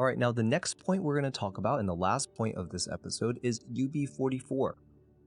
All right, now the next point we're going to talk about, and the last point of this episode, is UB44.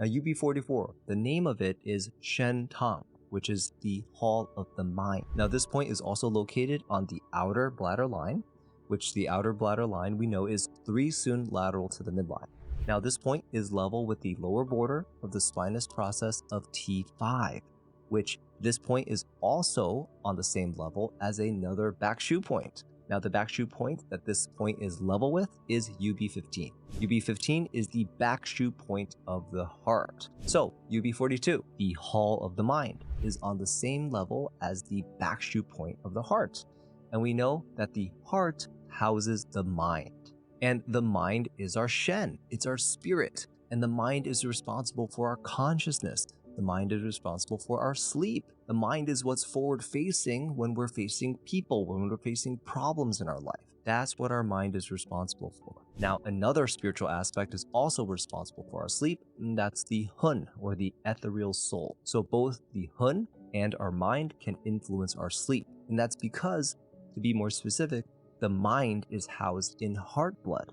Now, UB44, the name of it is Shen Tang, which is the hall of the mind. Now, this point is also located on the outer bladder line, which the outer bladder line we know is 3 sun lateral to the midline. Now, this point is level with the lower border of the spinous process of T5, which this point is also on the same level as another back shu point. Now, the back shu point that this point is level with is UB15. UB15 is the back shu point of the heart. So, UB42, the hall of the mind, is on the same level as the back shu point of the heart. And we know that the heart houses the mind. And the mind is our Shen, it's our spirit. And the mind is responsible for our consciousness. The mind is responsible for our sleep. The mind is what's forward-facing when we're facing people, when we're facing problems in our life. That's what our mind is responsible for. Now, another spiritual aspect is also responsible for our sleep, and that's the hun, or the ethereal soul. So both the hun and our mind can influence our sleep. And that's because, to be more specific, the mind is housed in heart blood,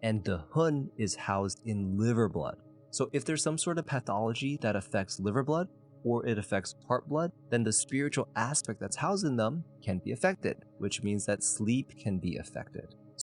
and the hun is housed in liver blood. So if there's some sort of pathology that affects liver blood, or it affects heart blood, then the spiritual aspect that's housed in them can be affected, which means that sleep can be affected.